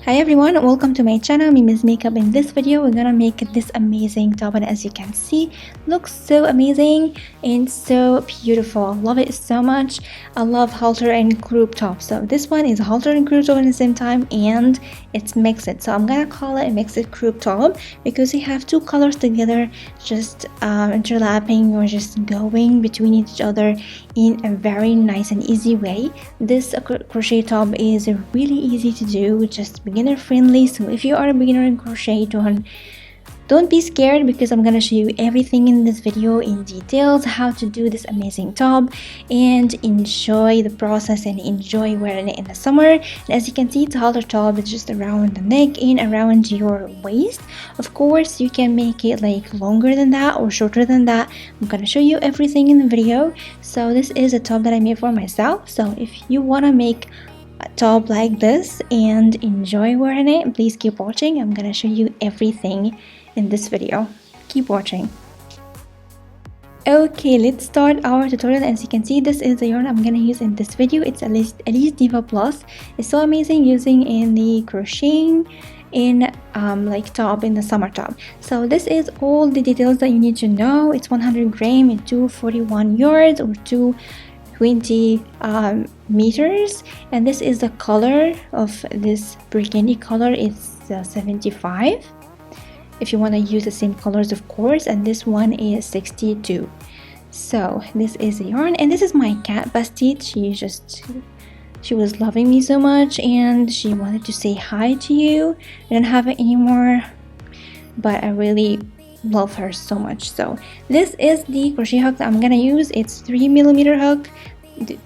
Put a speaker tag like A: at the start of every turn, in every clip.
A: Hi everyone, welcome to my channel. Mimi's Makeup. In this video we're gonna make this amazing top, and as you can see, looks so amazing and so beautiful. I love it so much. I love halter and crop top. So this one is halter and crop top at the same time, and it's mixed. So I'm gonna call it a mixed crop top because you have two colors together, just interlapping or just going between each other in a very nice and easy way. This crochet top is really easy to do, just beginner friendly. So if you are a beginner in crochet, don't be scared, because I'm gonna show you everything in this video in details, how to do this amazing top, and enjoy the process and enjoy wearing it in the summer. And as you can see, it's a halter top. It's just around the neck and around your waist. Of course, you can make it like longer than that or shorter than that. I'm gonna show you everything in the video. So this is a top that I made for myself. So if you wanna make a top like this and enjoy wearing it, please keep watching. I'm gonna show you everything in this video. Keep watching. Okay, let's start our tutorial. As you can see, this is the yarn I'm gonna use in this video. It's Elise Diva Plus. It's so amazing using in the crocheting in like top, in the summer top. So this is all the details that you need to know. It's 100 grams and 241 yards or 220 meters, and this is the color of this burgundy color. It's 75 if you want to use the same colors, of course, and this one is 62. So this is the yarn, and this is my cat Bastide. She was loving me so much, and she wanted to say hi to you. I don't have it anymore, but I really love her so much. So this is the crochet hook that I'm gonna use. It's 3mm hook.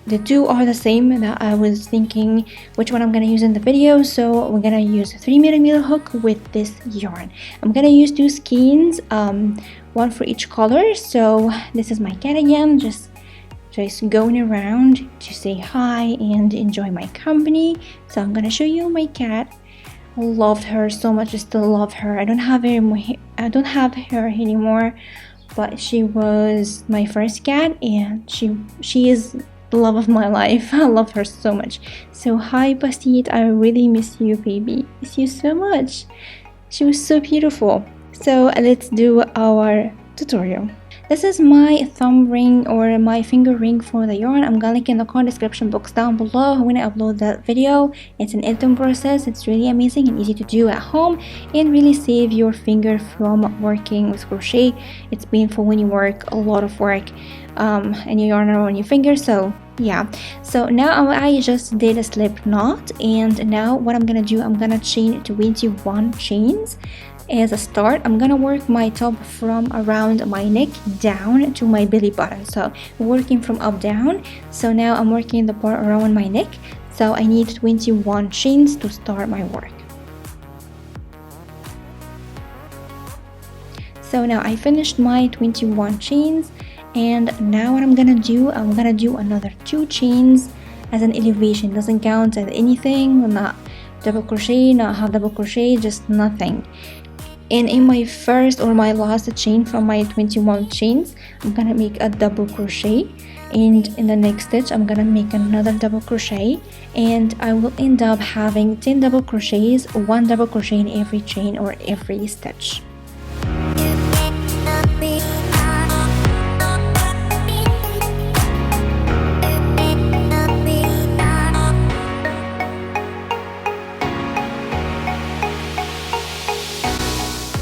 A: The two are the same, that I was thinking which one I'm gonna use in the video. So we're gonna use a 3mm hook with this yarn. I'm gonna use two skeins, one for each color. So this is my cat again, just going around to say hi and enjoy my company. So I'm gonna show you my cat. I loved her so much. I still love her. I don't have her anymore, but she was my first cat, and she is the love of my life. I love her so much. So hi Bastide, I really miss you, baby. Miss you so much. She was so beautiful. So let's do our tutorial. This is my thumb ring or my finger ring for the yarn. I'm gonna link in the card description box down below when I upload that video. It's an editing process. It's really amazing and easy to do at home, and really save your finger from working with crochet. It's painful when you work a lot of work and your yarn around your finger. So yeah, so now I just did a slip knot, and now what I'm gonna do, I'm gonna chain 21 chains. As a start, I'm gonna work my top from around my neck down to my belly button, so working from up down. So now I'm working the part around my neck, so I need 21 chains to start my work. So now I finished my 21 chains, and now what I'm gonna do, I'm gonna do another 2 chains as an elevation. Doesn't count as anything, not double crochet, not half double crochet, just nothing. And in my first or my last chain from my 21 chains, I'm gonna make a double crochet, and in the next stitch I'm gonna make another double crochet, and I will end up having 10 double crochets, 1 double crochet in every chain or every stitch.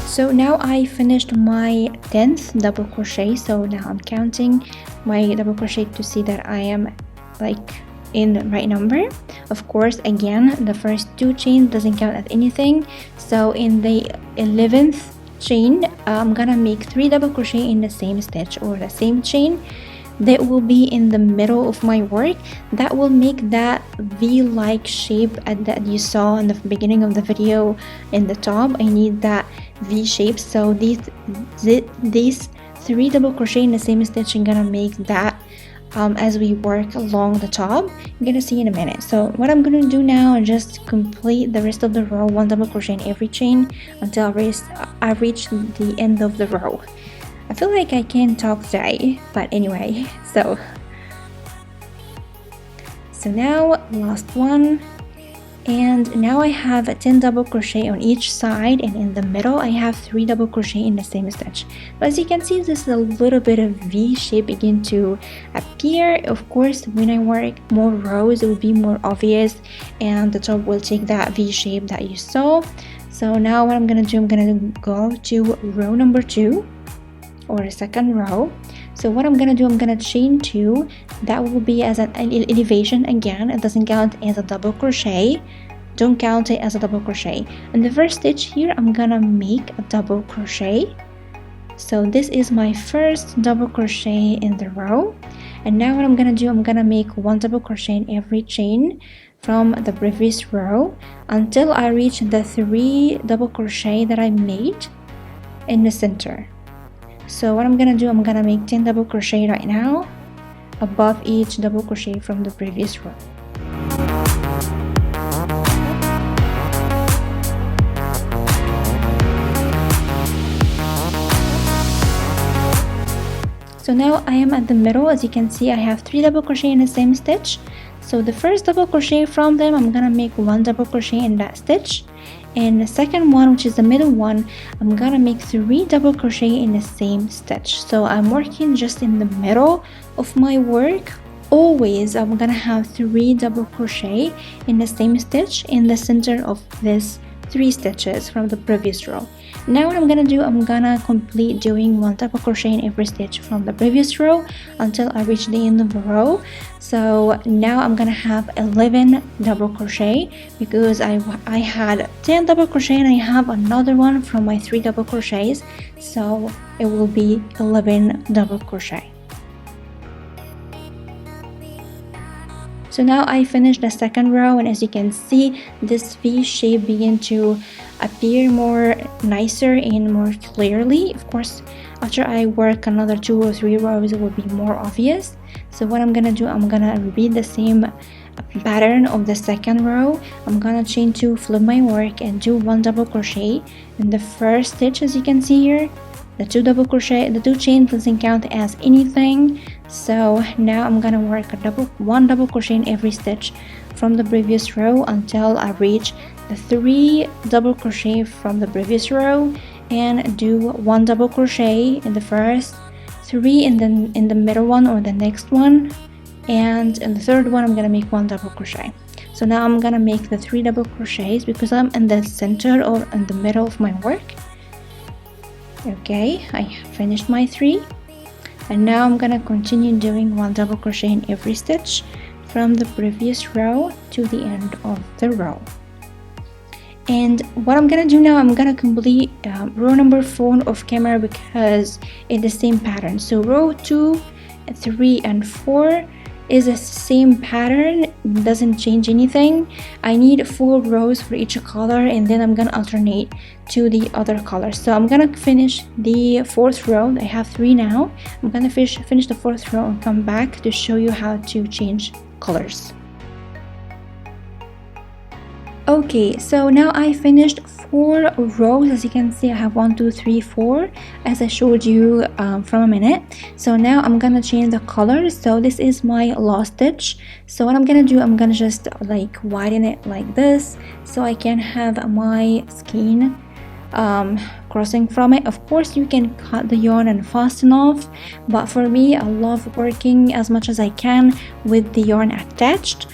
A: So now I finished my 10th double crochet. So now I'm counting my double crochet to see that I am like in the right number. Of course, again, the first 2 chains doesn't count as anything. So in the 11th chain, I'm gonna make 3 double crochet in the same stitch or the same chain that will be in the middle of my work. That will make that V-like shape that you saw in the beginning of the video in the top. I need that V shape. So these 3 double crochet in the same stitch, I'm gonna make that as we work along the top. You're gonna see in a minute. So what I'm gonna do now is just complete the rest of the row, 1 double crochet in every chain until I reach the end of the row. I feel like I can't talk today, but anyway, so now last one, And now I have 10 double crochet on each side, and in the middle I have 3 double crochet in the same stitch. But as you can see, this is a little bit of V shape begin to appear. Of course, when I work more rows, it will be more obvious and the top will take that V shape that you saw. So now what I'm gonna do, I'm gonna go to row number 2 or second row. So what I'm gonna do, I'm gonna chain 2. That will be as an elevation again. It doesn't count as a double crochet. Don't count it as a double crochet. In the first stitch here, I'm gonna make a double crochet. So this is my first double crochet in the row. And now what I'm gonna do, I'm gonna make 1 double crochet in every chain from the previous row until I reach the 3 double crochet that I made in the center. So what I'm gonna do, I'm gonna make 10 double crochet right now above each double crochet from the previous row. So now I am at the middle. As you can see, I have 3 double crochet in the same stitch. So the first double crochet from them, I'm gonna make 1 double crochet in that stitch. And the second one, which is the middle one, I'm gonna make 3 double crochet in the same stitch. So I'm working just in the middle of my work. Always I'm gonna have 3 double crochet in the same stitch in the center of this 3 stitches from the previous row. Now what I'm gonna do, I'm gonna complete doing 1 double crochet in every stitch from the previous row until I reach the end of the row. So now I'm gonna have 11 double crochet because I had 10 double crochet and I have another one from my 3 double crochets, so it will be 11 double crochet. So now I finished the second row, and as you can see, this V shape begin to appear more nicer and more clearly. Of course, after I work another 2 or 3 rows, it will be more obvious. So what I'm gonna do, I'm gonna repeat the same pattern of the second row. I'm gonna chain 2, flip my work, and do 1 double crochet in the first stitch. As you can see here, the 2 double crochet, the 2 chain doesn't count as anything. So now I'm gonna work 1 double crochet in every stitch from the previous row until I reach the 3 double crochet from the previous row, and do 1 double crochet in the first, 3 in the middle one or the next one, and in the third one I'm gonna make 1 double crochet. So now I'm gonna make the 3 double crochets because I'm in the center or in the middle of my work. Okay, I finished my 3, and now I'm gonna continue doing 1 double crochet in every stitch from the previous row to the end of the row. And what I'm gonna do now, I'm gonna complete row number 4 off camera because it's the same pattern. So row 2, 3, and 4 is the same pattern, doesn't change anything. I need 4 rows for each color, and then I'm gonna alternate to the other color. So I'm gonna finish the 4th row. I have 3 now. I'm gonna finish the 4th row and come back to show you how to change colors. Okay, so now I finished 4 rows. As you can see, I have 1, 2, 3, 4 as I showed you from a minute. So now I'm gonna change the colors. So this is my last stitch. So what I'm gonna do, I'm gonna just like widen it like this so I can have my skein crossing from it. Of course, you can cut the yarn and fasten off, but for me, I love working as much as I can with the yarn attached.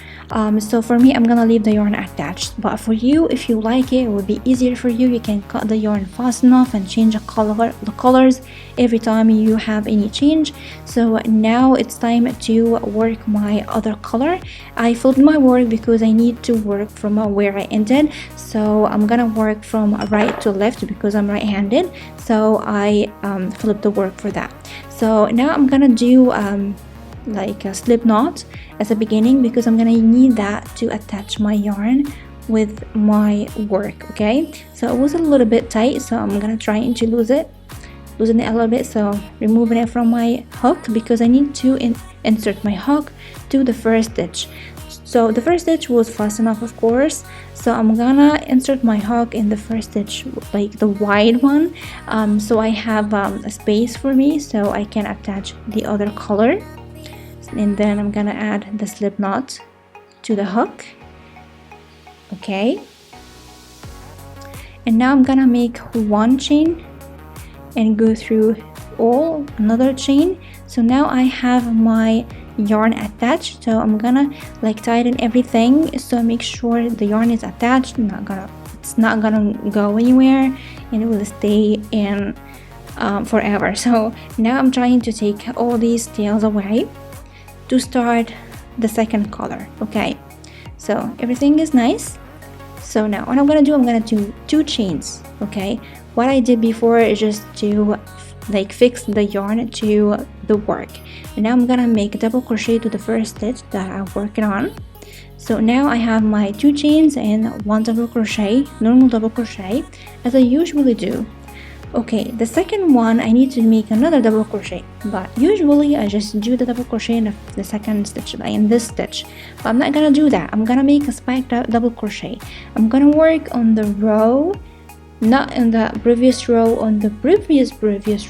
A: So for me, I'm gonna leave the yarn attached, but for you, if you like it, it would be easier for you. You can cut the yarn, fasten off, and change the colors every time you have any change. So now it's time to work my other color. I flipped my work because I need to work from where I ended. So I'm gonna work from right to left because I'm right-handed. So I flipped the work for that. So now I'm gonna do like a slip knot as a beginning because I'm gonna need that to attach my yarn with my work. Okay, so it was a little bit tight, so I'm gonna try to loosen it a little bit. So removing it from my hook because I need to insert my hook to the first stitch. So the first stitch was fastened off, of course, so I'm gonna insert my hook in the first stitch, like the wide one, so I have a space for me so I can attach the other color. And then I'm gonna add the slip knot to the hook. okay? And now I'm gonna make one chain and go through all another chain. So now I have my yarn attached, so I'm gonna like tighten everything, so make sure the yarn is attached, it's not gonna go anywhere, and it will stay in forever. So now I'm trying to take all these tails away to start the second color, okay? So everything is nice. So now what I'm gonna do 2 chains, okay? What I did before is just to like fix the yarn to the work, and now I'm gonna make a double crochet to the first stitch that I'm working on. So now I have my 2 chains and 1 double crochet, normal double crochet, as I usually do. Okay, the second one I need to make another double crochet, but usually I just do the double crochet in the second stitch, like in this stitch, but I'm not gonna do that. I'm gonna make a spiked double crochet. I'm gonna work on the row, not in the previous row, on the previous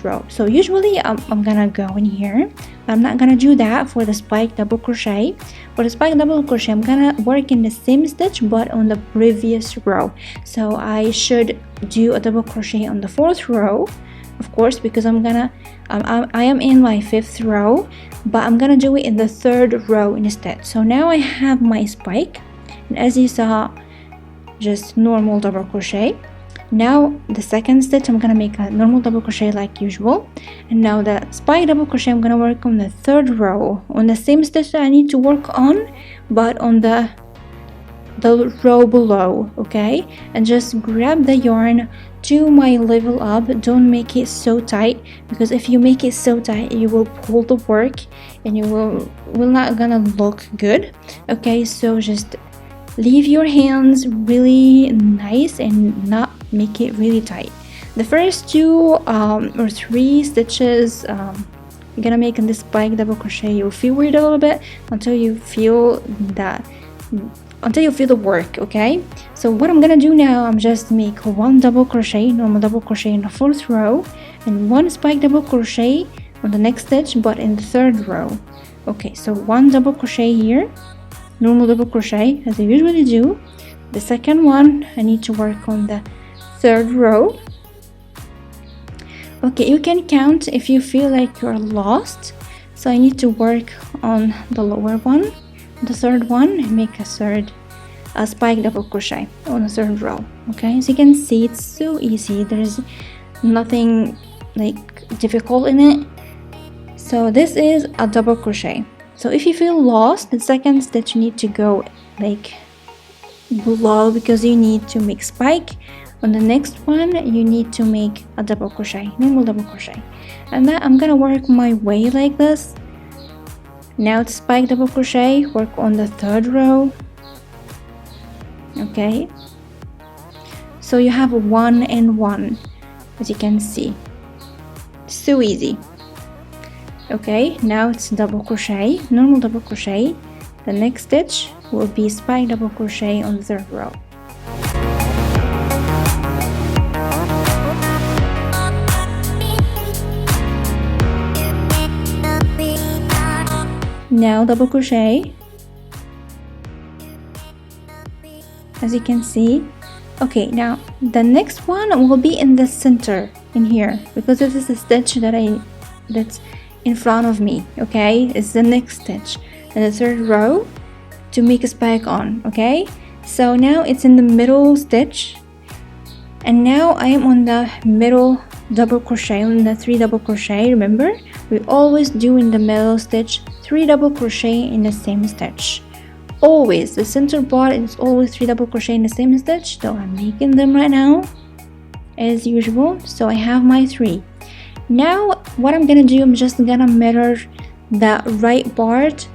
A: row. So usually I'm gonna go in here, but I'm not gonna do that for the spiked double crochet. For the spiked double crochet, I'm gonna work in the same stitch but on the previous row. So I should do a double crochet on the 4th row, of course, because I am in my 5th row, but I'm gonna do it in the 3rd row instead. So now I have my spike, and as you saw, just normal double crochet. Now the second stitch, I'm gonna make a normal double crochet like usual, and now the spike double crochet, I'm gonna work on the 3rd row on the same stitch that I need to work on, but on the row below, okay? And just grab the yarn to my level up. Don't make it so tight, because if you make it so tight, you will pull the work and you will not gonna look good, okay? So just leave your hands really nice and not make it really tight. The first 2 or 3 stitches you're gonna make in this spike double crochet, you'll feel weird a little bit until you feel the work, okay? So what I'm gonna do now, I'm just make 1 double crochet, normal double crochet in the 4th row, and 1 spike double crochet on the next stitch but in the 3rd row. Okay, so 1 double crochet here, normal double crochet as I usually do. The second one, I need to work on the 3rd row. Okay, you can count if you feel like you're lost. So I need to work on the lower one, the 3rd one, and make a spike double crochet on the 3rd row. Okay, as you can see, it's so easy. There's nothing like difficult in it. So this is a double crochet. So if you feel lost, the second stitch you need to go like below, because you need to make spike. On the next one, you need to make a double crochet, normal double crochet, and then I'm gonna work my way like this. Now it's spike double crochet, work on the 3rd row. Okay, so you have 1 and 1, as you can see, so easy. Okay, now it's double crochet, normal double crochet. The next stitch will be spike double crochet on the 3rd row. Now double crochet, as you can see. Okay, now the next one will be in the center in here, because this is a stitch that's in front of me. Okay, it's the next stitch in the 3rd row to make a spike on. Okay, so now it's in the middle stitch, and now I am on the middle double crochet, on the 3 double crochet. Remember, we always do in the middle stitch 3 double crochet in the same stitch. Always, the center part is always 3 double crochet in the same stitch. So I'm making them right now as usual. So I have my 3. Now what I'm gonna do, I'm just gonna mirror the right part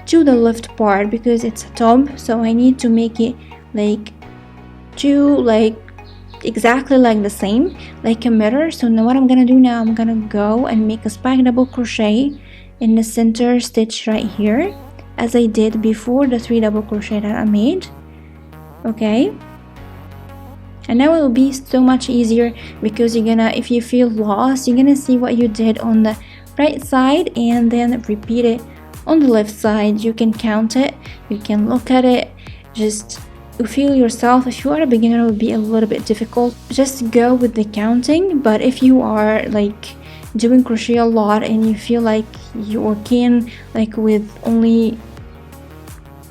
A: to the left part, because it's a top, so I need to make it like exactly like the same, like a mirror. So now what I'm gonna do now, I'm gonna go and make a spike double crochet in the center stitch right here, as I did before the 3 double crochet that I made. Okay, and now it will be so much easier, because if you feel lost, you're gonna see what you did on the right side and then repeat it on the left side. You can count it, you can look at it, just feel yourself, if you are a beginner, it will be a little bit difficult. Just go with the counting. But if you are like doing crochet a lot and you feel like you can like with only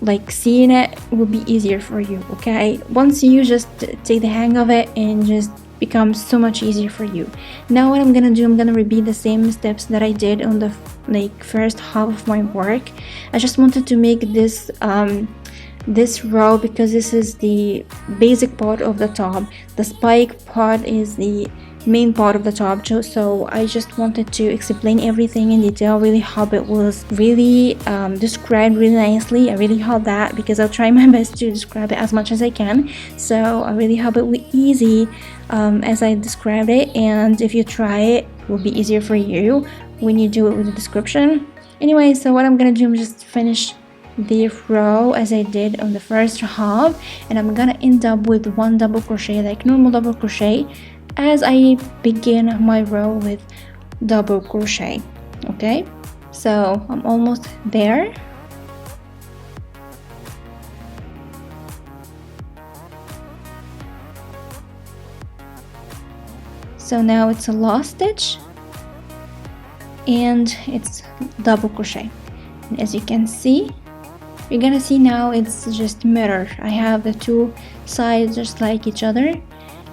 A: like seeing it will be easier for you. Okay, once you just take the hang of it, and just becomes so much easier for you. Now what I'm gonna do, I'm gonna repeat the same steps that I did on the like first half of my work. I just wanted to make this this row because this is the basic part of the top. The spike part is the main part of the top, so I just wanted to explain everything in detail. Really hope it was really described really nicely. I really hope that, because I'll try my best to describe it as much as I can. So I really hope it will be easy as I described it, and if you try it, it will be easier for you when you do it with the description. Anyway, so what I'm gonna do, I'm just finish the row as I did on the first half, and I'm gonna end up with one double crochet, like normal double crochet, as I begin my row with double crochet. Okay, so I'm almost there. So now it's a last stitch and it's double crochet, and as you can see, you're gonna see now it's just mirror. I have the two sides just like each other.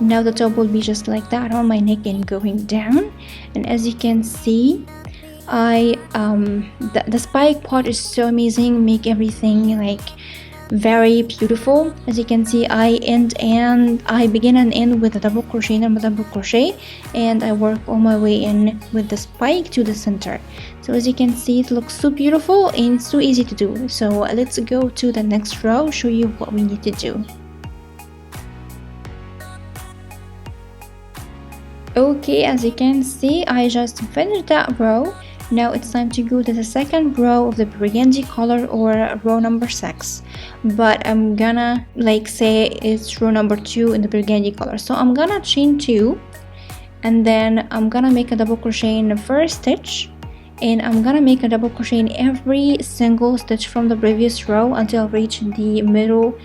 A: Now the top will be just like that on my neck and going down. And as you can see, the spike part is so amazing, make everything like very beautiful. As you can see, I begin and end with a double crochet, number double crochet, and I work all my way in with the spike to the center. So as you can see, it looks so beautiful and so easy to do. So let's go to the next row, show you what we need to do. Okay, as you can see, I just finished that row. Now it's time to go to the second row of the burgundy color, or row number 6, but I'm gonna like say it's row number 2 in the burgundy color. So I'm gonna chain 2, and then I'm gonna make a double crochet in the first stitch, and I'm gonna make a double crochet in every single stitch from the previous row until I reach the middle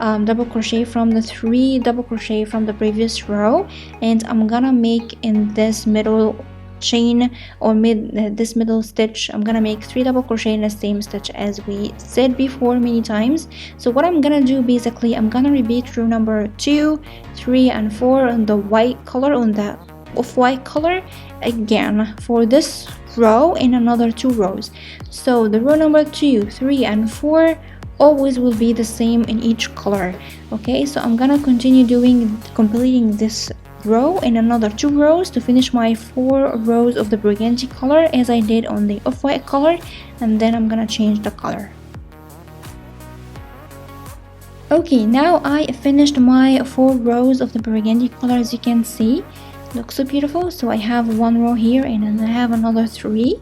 A: double crochet from the 3 double crochet from the previous row. And I'm gonna make in this middle chain, or this middle stitch, I'm gonna make 3 double crochet in the same stitch as we said before many times. So what I'm gonna do, basically, I'm gonna repeat row number 2, 3 and 4 on the white color, on the off-white color again for this row in another 2 rows. So the row number 2, 3 and 4 always will be the same in each color. Okay, so I'm gonna continue completing this row in another 2 rows to finish my 4 rows of the burgundy color as I did on the off-white color, and then I'm gonna change the color. Okay, now I finished my 4 rows of the burgundy color. As you can see, looks so beautiful. So I have 1 row here, and then I have another 3.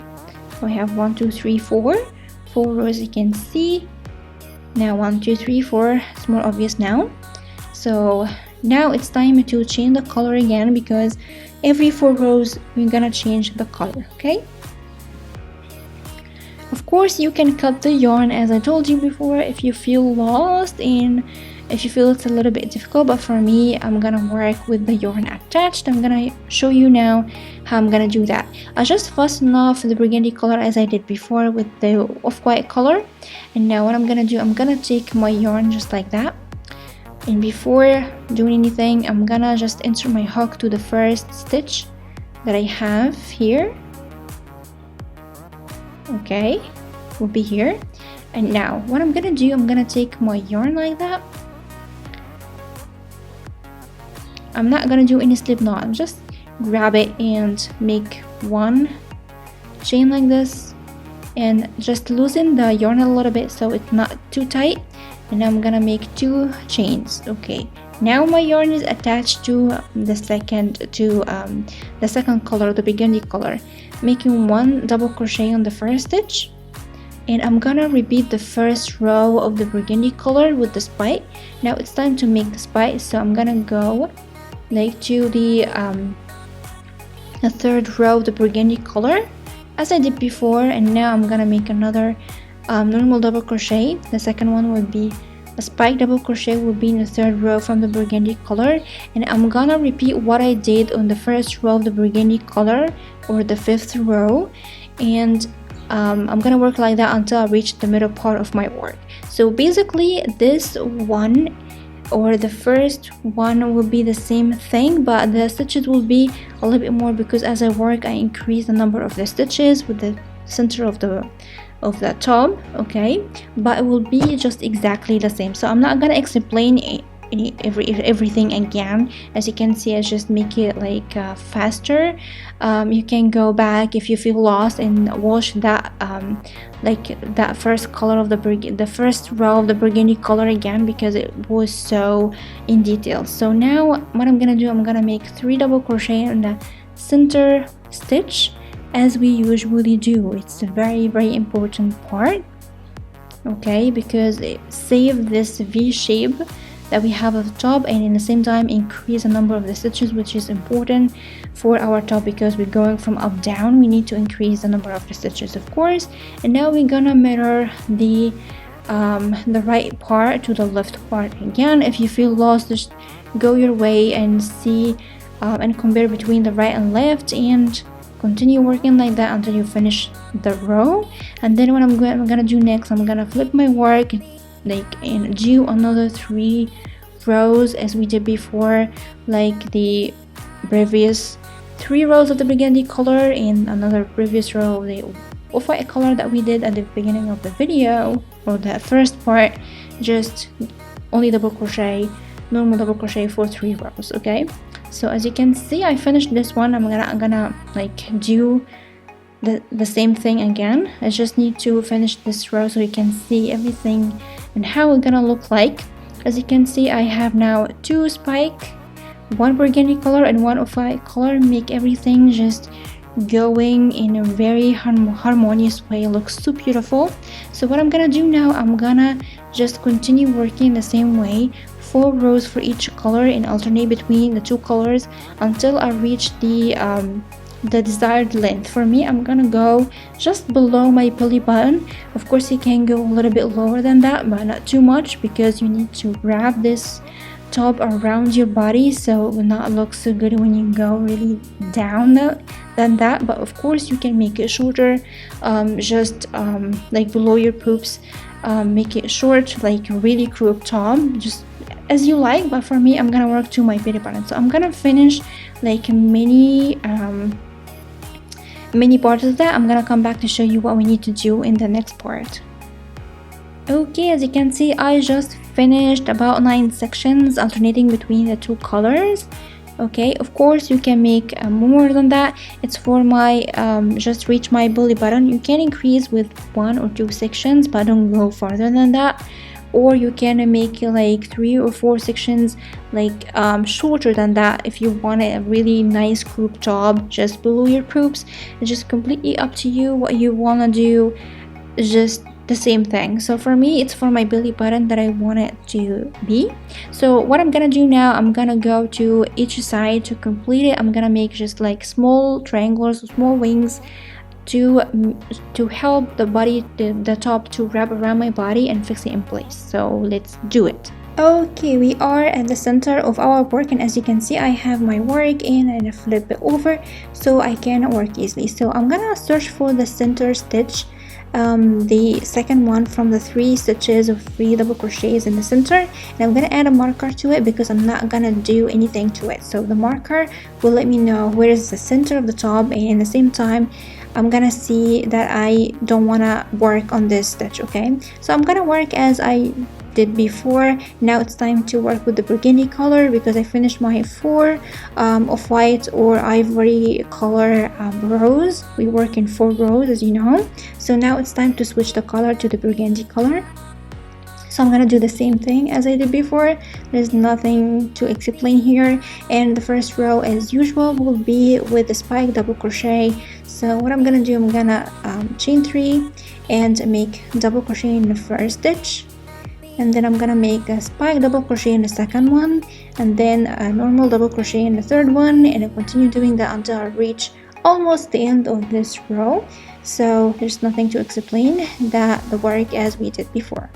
A: So I have 1 2 3 4 rows, you can see. Now 1 2 3 4, it's more obvious now. So now it's time to change the color again, because every 4 rows we're gonna change the color. Okay, of course you can cut the yarn as I told you before if you feel lost and if you feel it's a little bit difficult, but for me, I'm gonna work with the yarn attached. I'm gonna show you now how I'm gonna do that. I just fasten off the burgundy color as I did before with the off-white color, and now what I'm gonna do, I'm gonna take my yarn just like that, and before doing anything, I'm gonna just insert my hook to the first stitch that I have here. Okay, will be here. And now what I'm gonna do, I'm gonna take my yarn like that. I'm not gonna do any slip knot, just grab it and make 1 chain like this, and just loosen the yarn a little bit so it's not too tight. And I'm gonna make 2 chains. Okay, now my yarn is attached to the second color, the burgundy color, making 1 double crochet on the first stitch, and I'm gonna repeat the first row of the burgundy color with the spike. Now it's time to make the spike, so I'm gonna go like to the third row of the burgundy color as I did before, and now I'm gonna make another normal double crochet. The second one would be a spike double crochet will be in the third row from the burgundy color, and I'm gonna repeat what I did on the first row of the burgundy color, or the fifth row, and I'm gonna work like that until I reach the middle part of my work. So basically this one, or the first one, will be the same thing, but the stitches will be a little bit more, because as I work I increase the number of the stitches with the center of the top, okay, but it will be just exactly the same. So I'm not gonna explain everything again. As you can see, I just make it like faster. You can go back if you feel lost and watch that like that first color of the first row of the burgundy color again, because it was so in detail. So now what I'm gonna do, I'm gonna make 3 double crochet in the center stitch, as we usually do. It's a very important part, okay, because it saves this V shape that we have at the top, and in the same time increase the number of the stitches, which is important for our top, because we're going from up down. We need to increase the number of the stitches, of course. And now we're gonna mirror the right part to the left part again. If you feel lost, just go your way and see and compare between the right and left, and continue working like that until you finish the row. And then what I'm gonna do next, I'm gonna flip my work like and do another 3 rows as we did before, like the previous 3 rows of the burgundy color and another previous row of the off-white color that we did at the beginning of the video, or that first part, just only double crochet, normal double crochet for 3 rows, okay. So as you can see, I finished this one. I'm gonna like do the same thing again. I just need to finish this row so you can see everything and how it's gonna look like. As you can see, I have now 2 spike, 1 burgundy color and 1 off-white color. Make everything just going in a very harmonious way. It looks so beautiful. So what I'm gonna do now, I'm gonna just continue working the same way, 4 rows for each color, and alternate between the 2 colors until I reach the desired length. For me, I'm gonna go just below my belly button. Of course, you can go a little bit lower than that, but not too much, because you need to wrap this top around your body, so it will not look so good when you go really down than that. But of course, you can make it shorter, just like below your poops. Make it short, like really crop top, just as you like. But for me, I'm gonna work to my belly button, so I'm gonna finish like many parts of that. I'm gonna come back to show you what we need to do in the next part. Okay, as you can see, I just finished about 9 sections alternating between the 2 colors. Okay, of course you can make more than that. It's for my just reach my belly button. You can increase with 1 or 2 sections, but don't go farther than that. Or you can make like 3 or 4 sections, like shorter than that, if you want a really nice crop top just below your poops. It's just completely up to you what you want to do. It's just the same thing. So for me, it's for my belly button that I want it to be. So what I'm gonna do now, I'm gonna go to each side to complete it. I'm gonna make just like small triangles, small wings, to help the body, the top, to wrap around my body and fix it in place. So let's do it. Okay, we are at the center of our work, and as you can see, I have my work and I flip it over so I can work easily. So I'm gonna search for the center stitch, the second one from the 3 stitches of 3 double crochets in the center, and I'm gonna add a marker to it because I'm not gonna do anything to it. So the marker will let me know where is the center of the top, and in the same time I'm gonna see that I don't wanna work on this stitch. Okay, so I'm gonna work as I did before. Now it's time to work with the burgundy color because I finished my 4 of white or ivory color rows. We work in 4 rows, as you know. So now it's time to switch the color to the burgundy color. So I'm gonna do the same thing as I did before. There's nothing to explain here. And the first row, as usual, will be with the spike double crochet. So what I'm gonna do, I'm gonna chain 3 and make double crochet in the first stitch, and then I'm gonna make a spike double crochet in the second one, and then a normal double crochet in the third one, and I continue doing that until I reach almost the end of this row. So there's nothing to explain, that the work as we did before.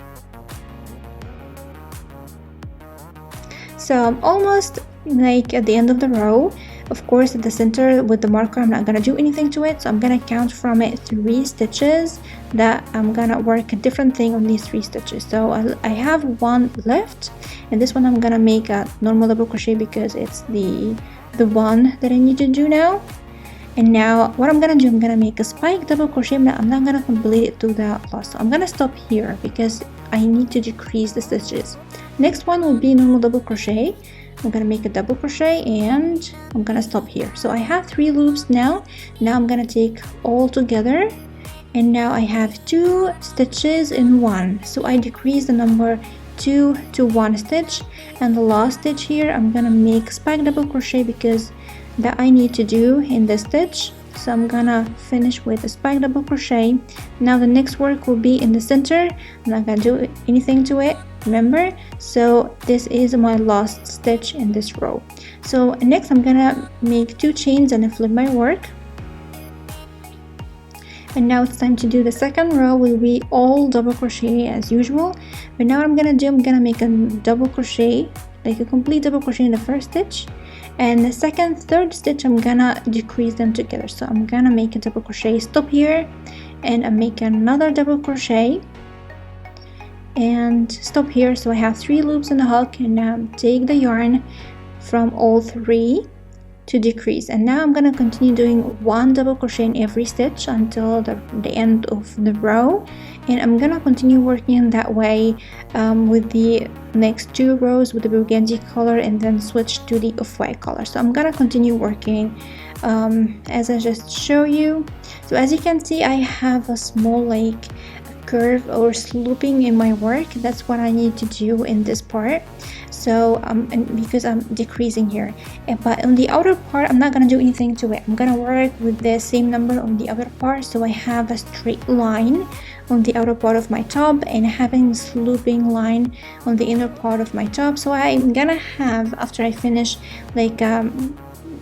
A: So I'm almost like at the end of the row. Of course, at the center with the marker, I'm not gonna do anything to it, so I'm gonna count from it 3 stitches that I'm gonna work a different thing on these 3 stitches. So I have one left, and this one I'm gonna make a normal double crochet because it's the one that I need to do now. And now what I'm gonna do, I'm gonna make a spike double crochet, but I'm not gonna complete it to the last. So I'm gonna stop here because I need to decrease the stitches. Next one will be normal double crochet. I'm gonna make a double crochet and I'm gonna stop here. So I have 3 loops now. Now I'm gonna take all together, and now I have 2 stitches in one. So I decrease the number 2 to 1 stitch, and the last stitch here I'm gonna make spike double crochet because that I need to do in this stitch. So I'm gonna finish with a spike double crochet. Now the next work will be in the center. I'm not gonna do anything to it, remember. So this is my last stitch in this row. So next I'm gonna make 2 chains and flip my work. And now it's time to do the second row. Will be all double crochet as usual, but now what I'm gonna do, I'm gonna make a double crochet, like a complete double crochet in the first stitch, and the second, third stitch I'm gonna decrease them together. So I'm gonna make a double crochet, stop here, and I make another double crochet and stop here. So I have 3 loops in the hook, and now take the yarn from all 3 to decrease. And now I'm gonna continue doing 1 double crochet in every stitch until the end of the row, and I'm gonna continue working that way with the next 2 rows with the burgundy color, and then switch to the off-white color. So I'm gonna continue working as I just show you. So as you can see, I have a small like curve or sloping in my work. That's what I need to do in this part. So and because I'm decreasing here, but on the outer part I'm not gonna do anything to it. I'm gonna work with the same number on the outer part, so I have a straight line on the outer part of my top and having sloping line on the inner part of my top. So I'm gonna have, after I finish like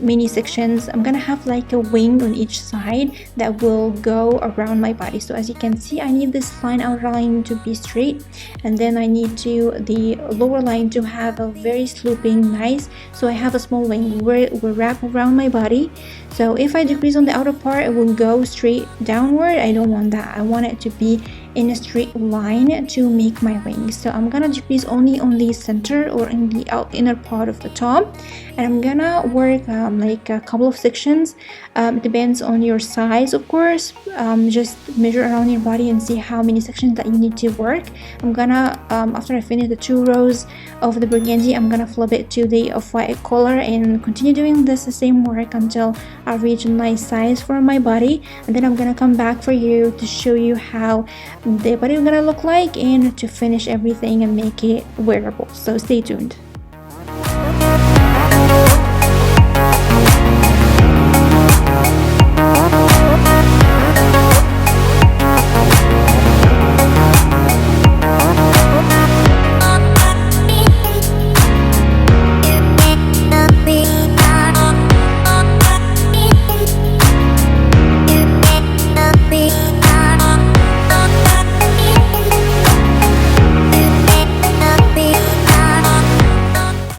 A: mini sections, I'm gonna have like a wing on each side that will go around my body. So as you can see, I need this line outline to be straight, and then I need to the lower line to have a very sloping nice, so I have a small wing where it will wrap around my body. So if I decrease on the outer part, it will go straight downward. I don't want that. I want it to be in a straight line to make my wings. So I'm gonna decrease only on the center or in the inner part of the top, and I'm gonna work like a couple of sections. It depends on your size, of course. Just measure around your body and see how many sections that you need to work. I'm gonna after I finish the 2 rows of the burgundy, I'm gonna flip it to the off-white color and continue doing this the same work until I reach a nice size for my body, and then I'm gonna come back for you to show you how the body is gonna look like and to finish everything and make it wearable. So stay tuned.